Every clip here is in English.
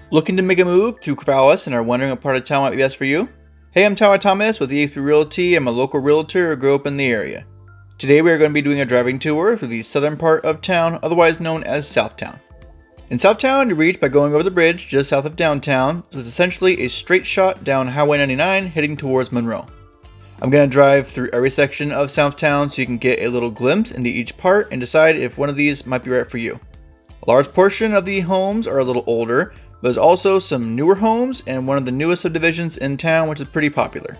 Looking to make a move to Corvallis and are wondering what part of town might be best for you? Hey, I'm Tyler Thomas with eXp Realty. I'm a local realtor who grew up in the area. Today we are going to be doing a driving tour through the southern part of town, otherwise known as Southtown. In Southtown, you reach by going over the bridge just south of downtown, so it's essentially a straight shot down Highway 99 heading towards Monroe. I'm going to drive through every section of Southtown so you can get a little glimpse into each part and decide if one of these might be right for you. A large portion of the homes are a little older, but there's also some newer homes and one of the newest subdivisions in town, which is pretty popular.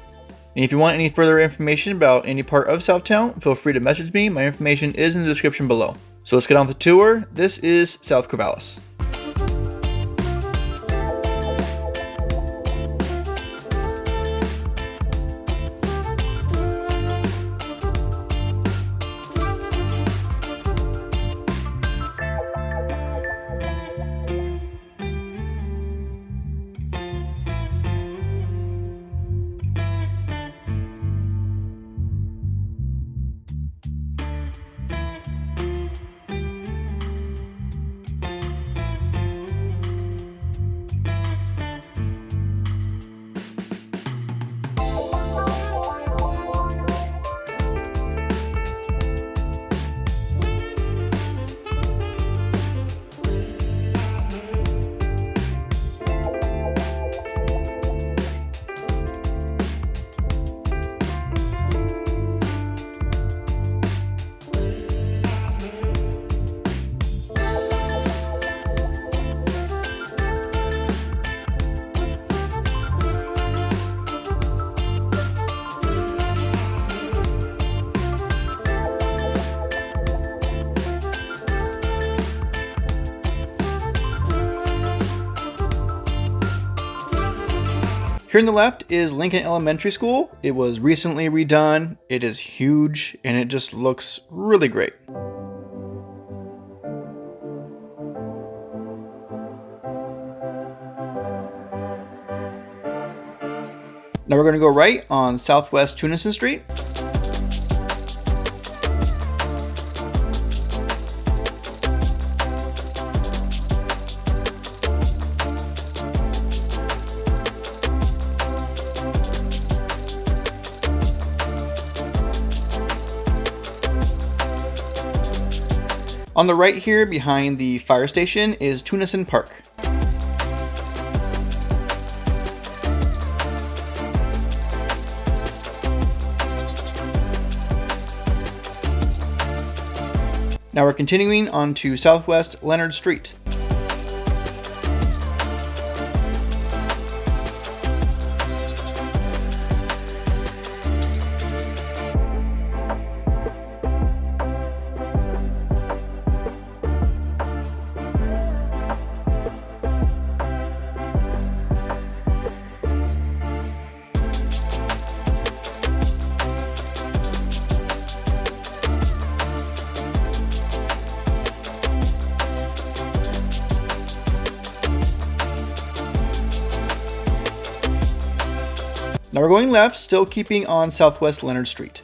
And if you want any further information about any part of Southtown, feel free to message me. My information is in the description below. So let's get on with the tour. This is South Corvallis. Here on the left is Lincoln Elementary School. It was recently redone. It is huge and it just looks really great. Now we're going to go right on Southwest Tunison Street. On the right here, behind the fire station, is Tunison Park. Now we're continuing on to Southwest Leonard Street. Now we're going left, still keeping on Southwest Leonard Street.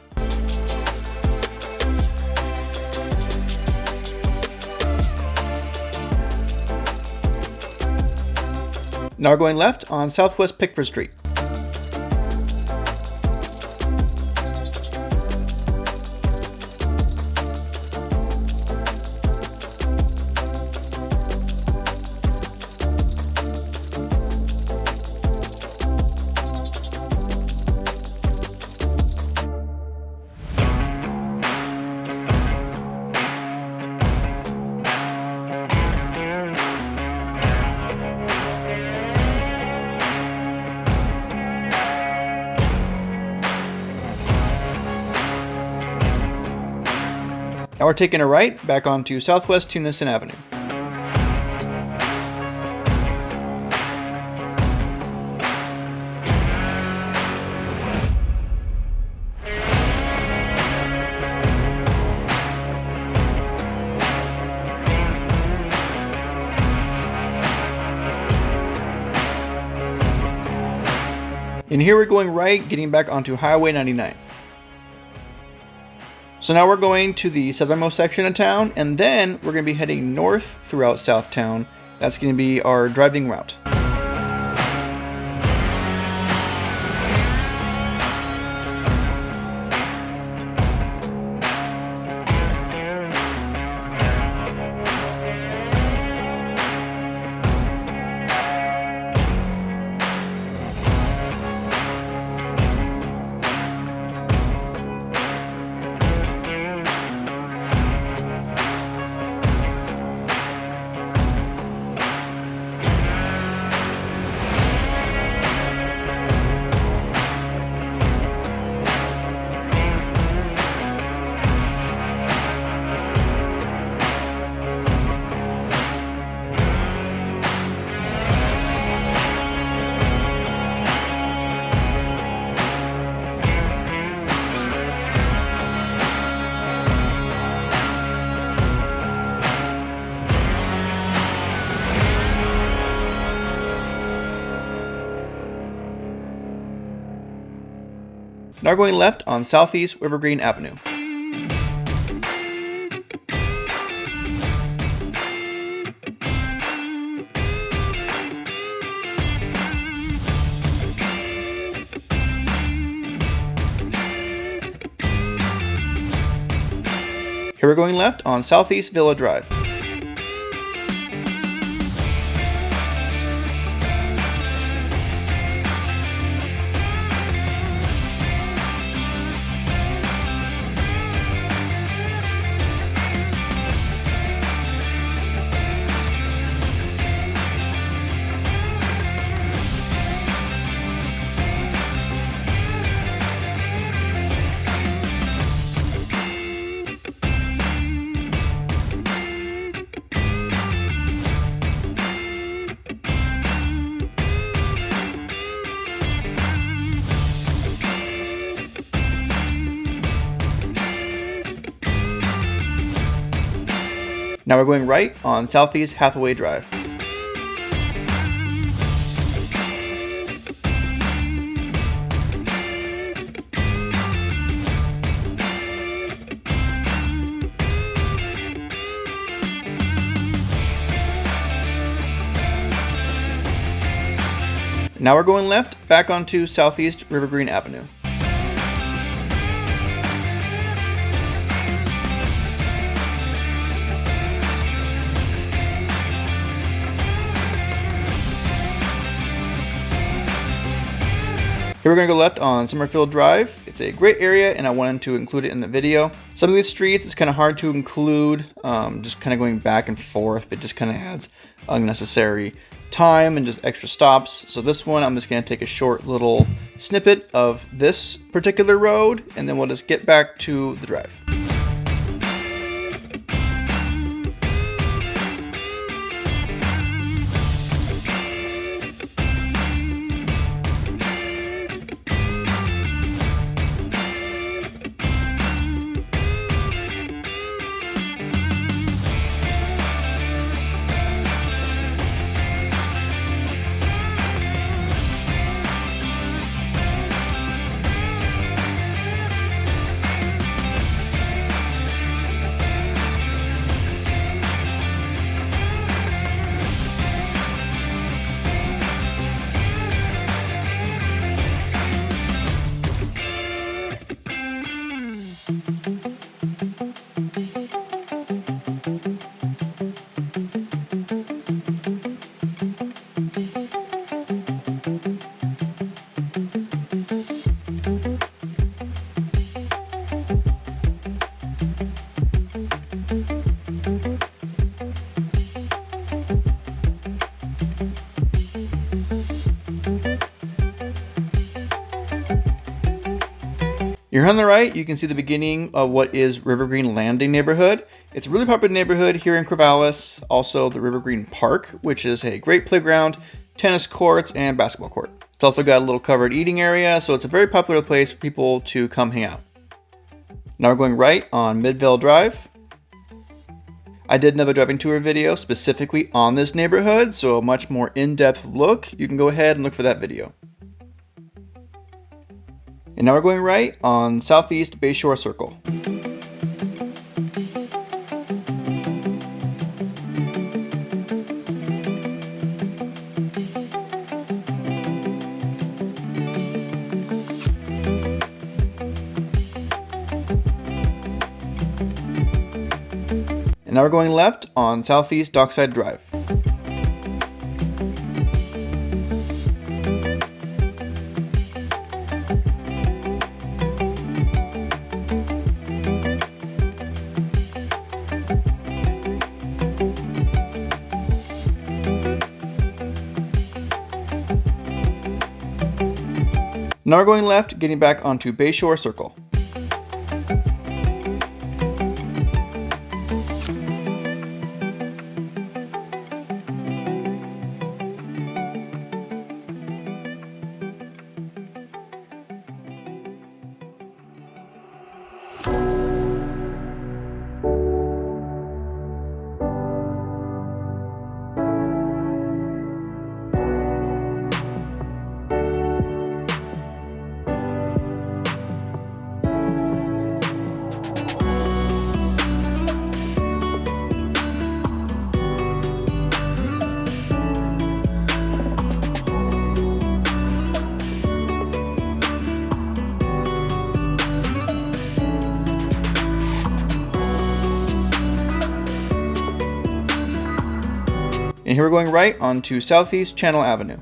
Now we're going left on Southwest Pickford Street. Now we're taking a right back onto Southwest Tunison Avenue. And here we're going right, getting back onto Highway 99. So now we're going to the southernmost section of town, and then we're going to be heading north throughout Southtown. That's going to be our driving route. Now we're going left on Southeast Rivergreen Avenue. Here we're going left on Southeast Villa Drive. Now we're going right on Southeast Hathaway Drive. Now we're going left back onto Southeast Rivergreen Avenue. Here we're going to go left on Summerfield Drive. It's a great area and I wanted to include it in the video. Some of these streets it's kind of hard to include, just kind of going back and forth. It just kind of adds unnecessary time and just extra stops. So this one I'm just going to take a short little snippet of this particular road and then we'll just get back to the drive. Here on the right, you can see the beginning of what is Rivergreen Landing neighborhood. It's a really popular neighborhood here in Corvallis. Also the Rivergreen Park, which is a great playground, tennis courts, and basketball court. It's also got a little covered eating area, so it's a very popular place for people to come hang out. Now we're going right on Midvale Drive. I did another driving tour video specifically on this neighborhood, so a much more in-depth look. You can go ahead and look for that video. And now we're going right on Southeast Bayshore Circle. And now we're going left on Southeast Dockside Drive. Now we're going left, getting back onto Bayshore Circle. And here we're going right onto Southeast Channel Avenue.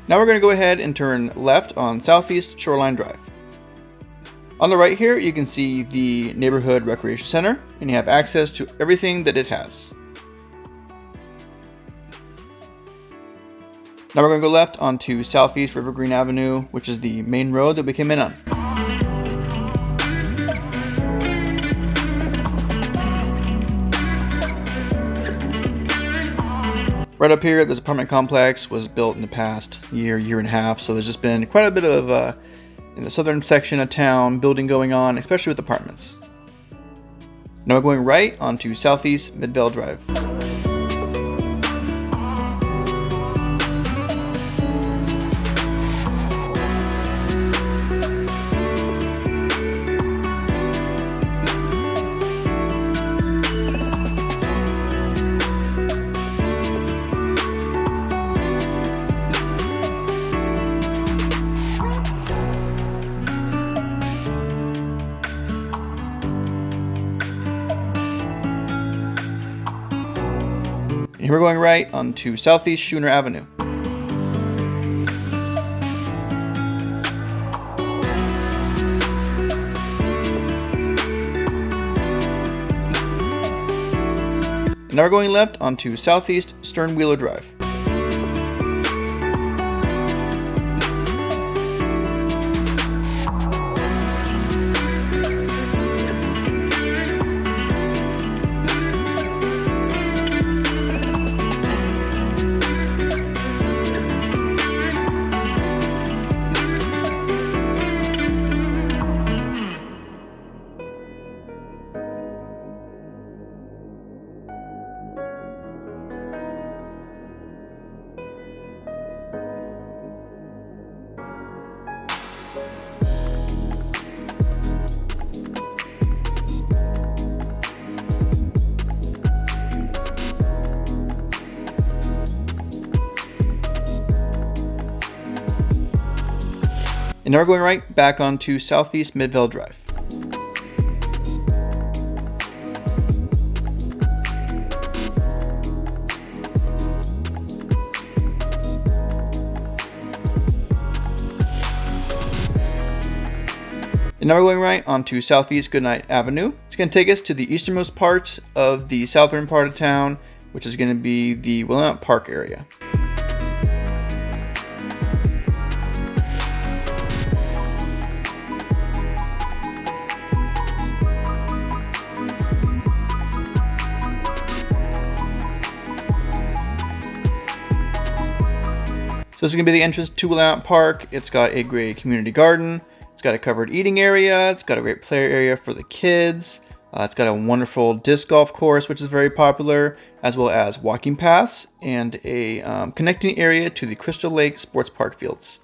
Now we're going to go ahead and turn left on Southeast Shoreline Drive. On the right here, you can see the Neighborhood Recreation Center, and you have access to everything that it has. Now we're going to go left onto Southeast River Green Avenue, which is the main road that we came in on. Right up here, this apartment complex was built in the past year and a half, so there's just been quite a bit of, in the southern section of town, building going on, especially with apartments. Now we're going right onto Southeast Midvale Drive. And here we're going right onto Southeast Schooner Avenue. And now we're going left onto Southeast Sternwheeler Drive. And now we're going right back onto Southeast Midvale Drive. And now we're going right onto Southeast Goodnight Avenue. It's going to take us to the easternmost part of the southern part of town, which is going to be the Willamette Park area. So this is going to be the entrance to Willamette Park. It's got a great community garden. It's got a covered eating area. It's got a great play area for the kids. It's got a wonderful disc golf course, which is very popular, as well as walking paths and a connecting area to the Crystal Lake Sports Park fields.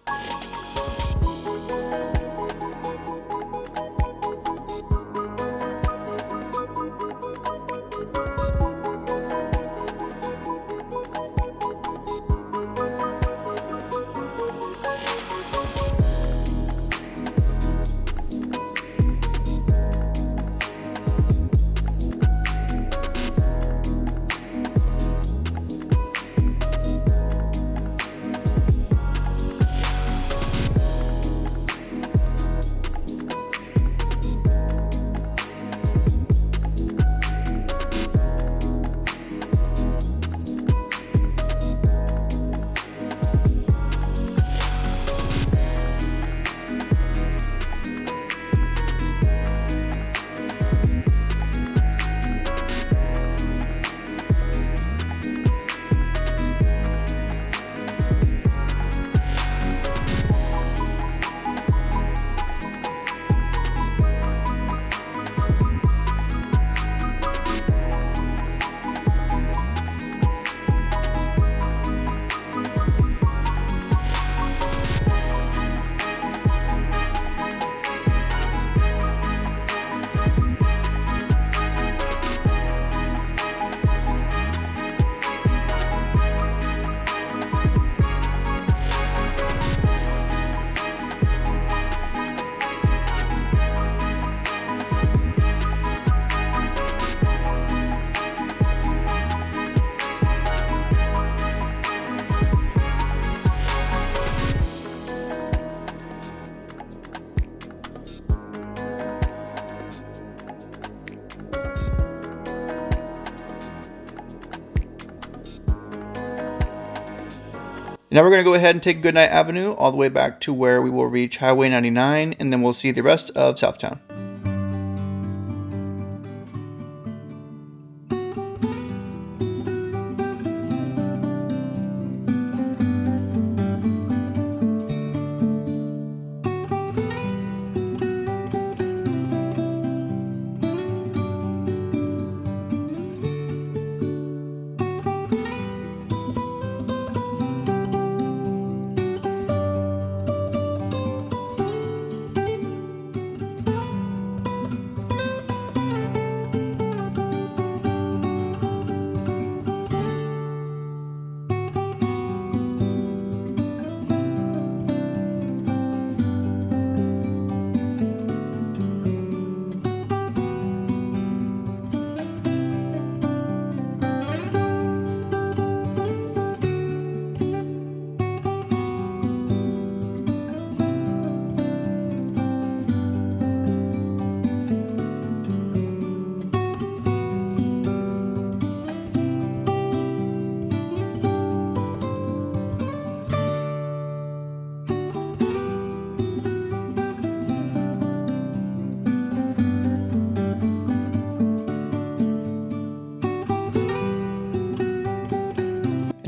Now we're going to go ahead and take Goodnight Avenue all the way back to where we will reach Highway 99, and then we'll see the rest of Southtown.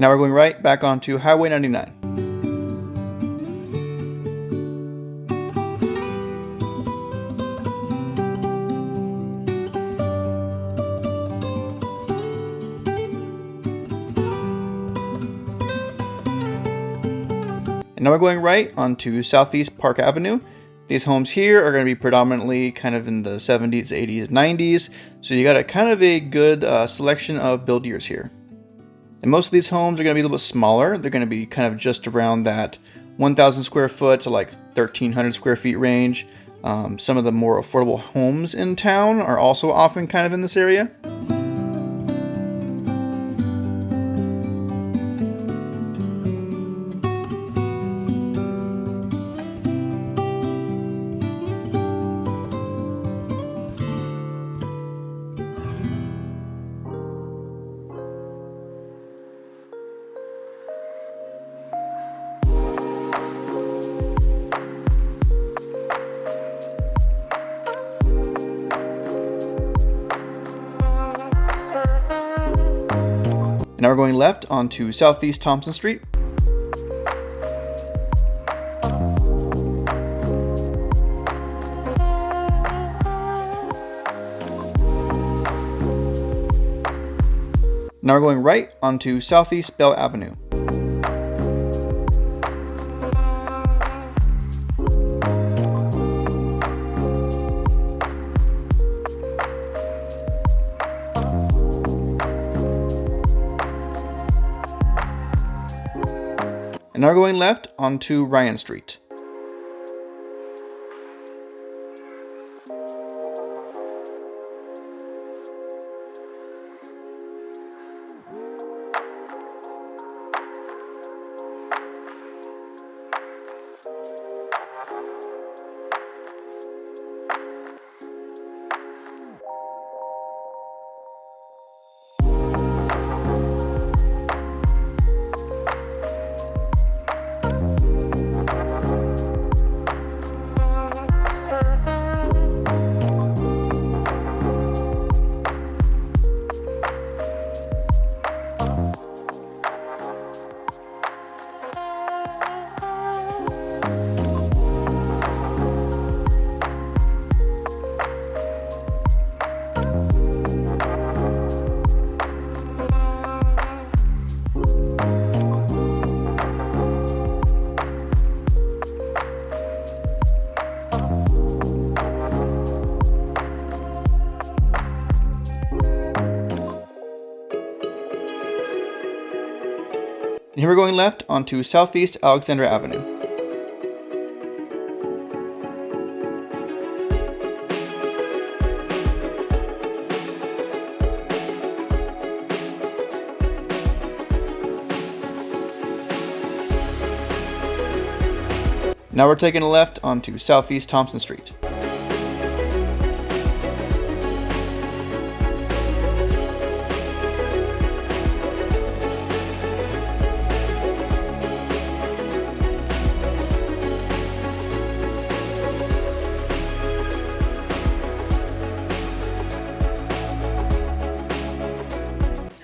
Now we're going right back onto Highway 99. And now we're going right onto Southeast Park Avenue. These homes here are going to be predominantly kind of in the 70s, 80s, 90s. So you got a kind of a good selection of build years here. And most of these homes are going to be a little bit smaller. They're going to be kind of just around that 1,000 square foot to like 1,300 square feet range. Some of the more affordable homes in town are also often kind of in this area. And now we're going left onto Southeast Thompson Street. Now we're going right onto Southeast Bell Avenue. And now we're going left onto Ryan Street. And here we're going left onto Southeast Alexander Avenue. Now we're taking a left onto Southeast Thompson Street.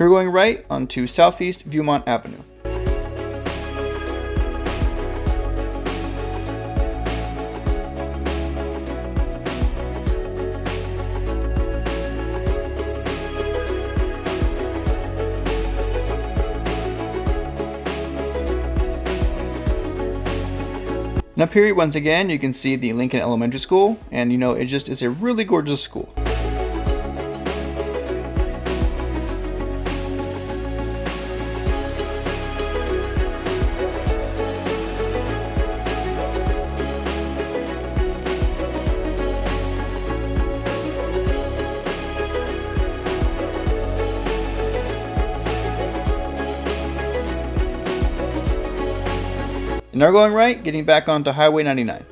We're going right onto Southeast Viewmont Avenue. And up here, once again, you can see the Lincoln Elementary School, and it just is a really gorgeous school. And now we're going right, getting back onto Highway 99.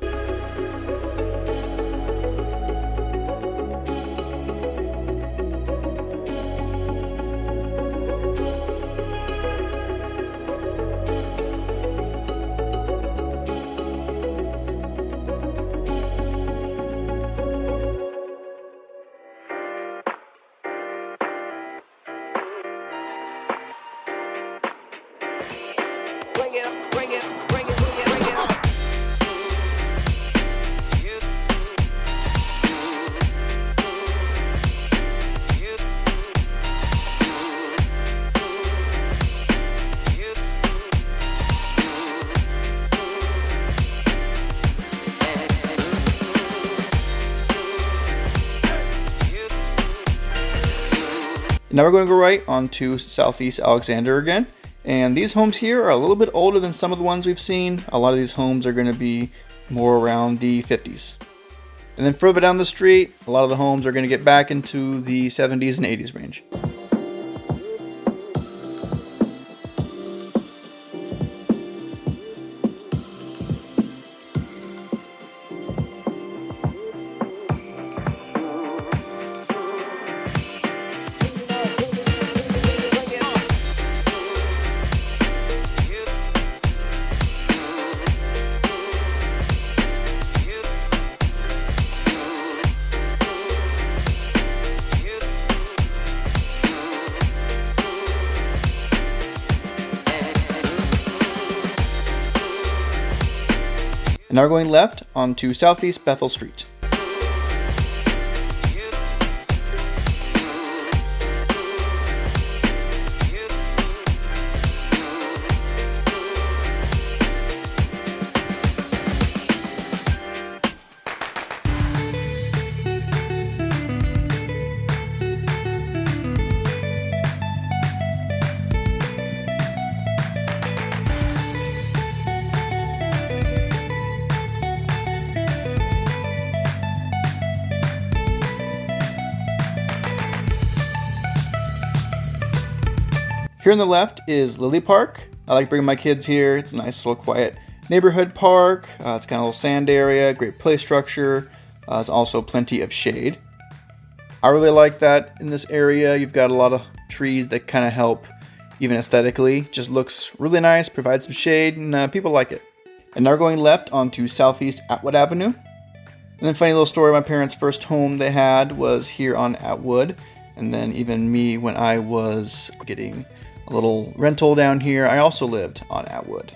Now we're going to go right onto Southeast Alexander again. And these homes here are a little bit older than some of the ones we've seen. A lot of these homes are going to be more around the 50s. And then further down the street, a lot of the homes are going to get back into the 70s and 80s range. And now we're going left onto Southeast Bethel Street. Here on the left is Lily Park. I like bringing my kids here. It's a nice little quiet neighborhood park. It's kind of a little sand area, great play structure. There's also plenty of shade. I really like that in this area. You've got a lot of trees that kind of help even aesthetically. Just looks really nice, provides some shade, and people like it. And now we're going left onto Southeast Atwood Avenue. And then funny little story, my parents' first home they had was here on Atwood. And then even me, when I was getting a little rental down here, I also lived on Atwood.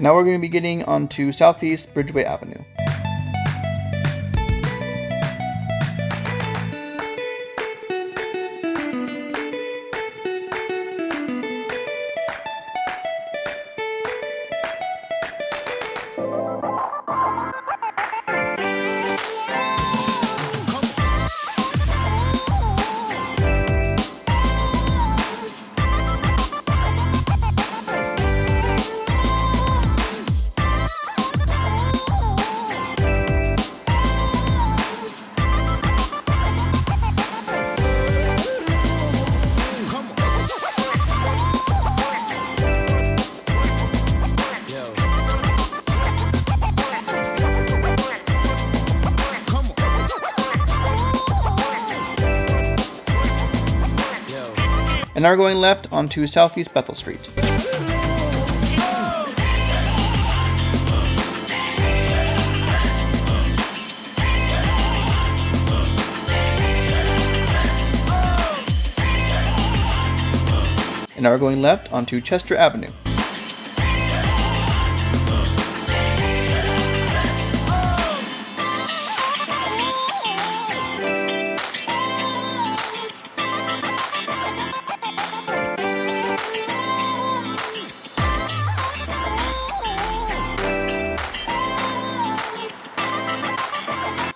Now we're going to be getting onto Southeast Bridgeway Avenue. And now we're going left onto Southeast Bethel Street. And now we're going left onto Chester Avenue.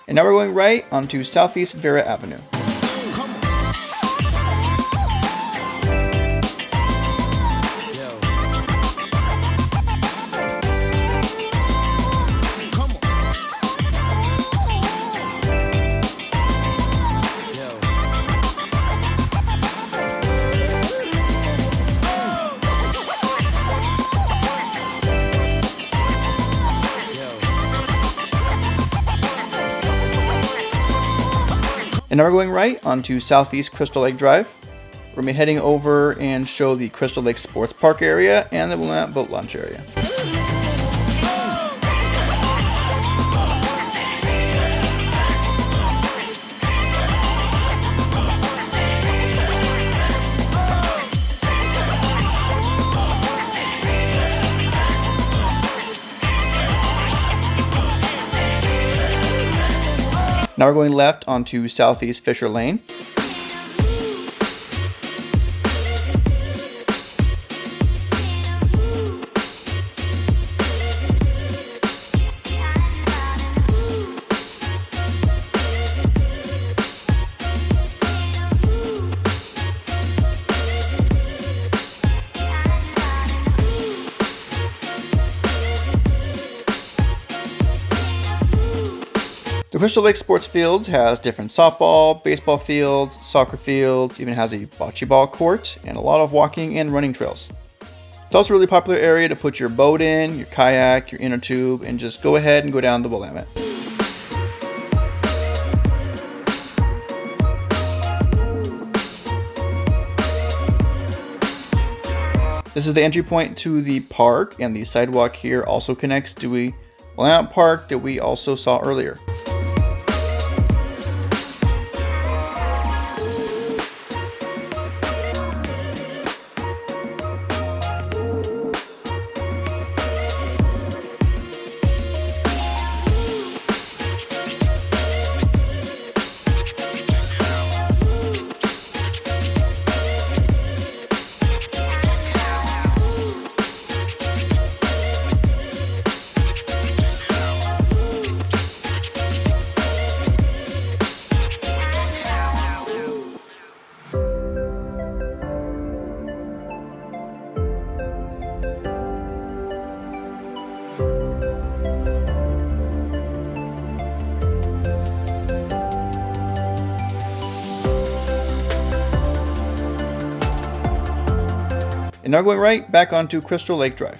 And now we're going right onto Southeast Vera Avenue. And now we're going right onto Southeast Crystal Lake Drive. We're going to be heading over and show the Crystal Lake Sports Park area and the Willamette Boat Launch area. Now we're going left onto Southeast Fisher Lane. The Crystal Lake Sports Fields has different softball, baseball fields, soccer fields, even has a bocce ball court, and a lot of walking and running trails. It's also a really popular area to put your boat in, your kayak, your inner tube, and just go ahead and go down the Willamette. This is the entry point to the park, and the sidewalk here also connects to the Willamette Park that we also saw earlier. And now going right back onto Crystal Lake Drive.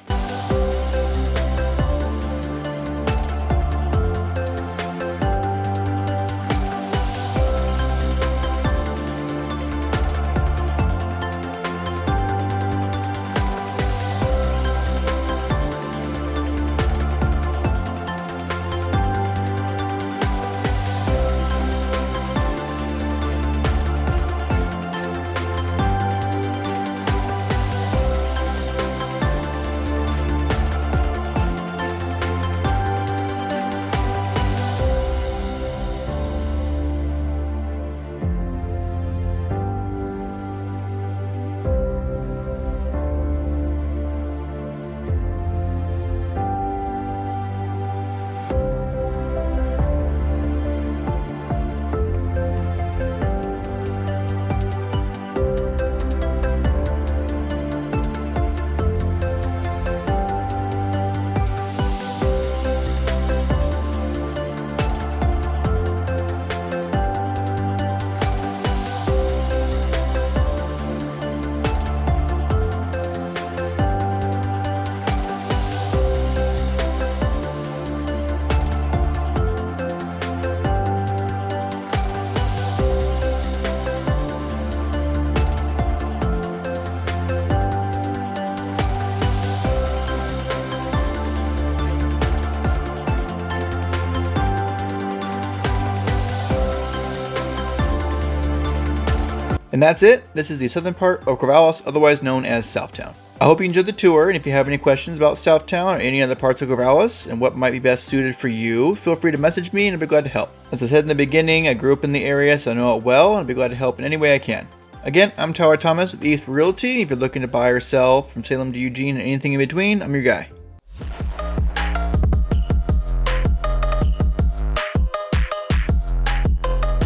And that's it. This is the southern part of Corvallis, otherwise known as Southtown. I hope you enjoyed the tour, and if you have any questions about Southtown or any other parts of Corvallis and what might be best suited for you, feel free to message me and I'll be glad to help. As I said in the beginning, I grew up in the area, so I know it well, and I'll be glad to help in any way I can. Again, I'm Tyler Thomas with Realty. If you're looking to buy or sell from Salem to Eugene and anything in between, I'm your guy.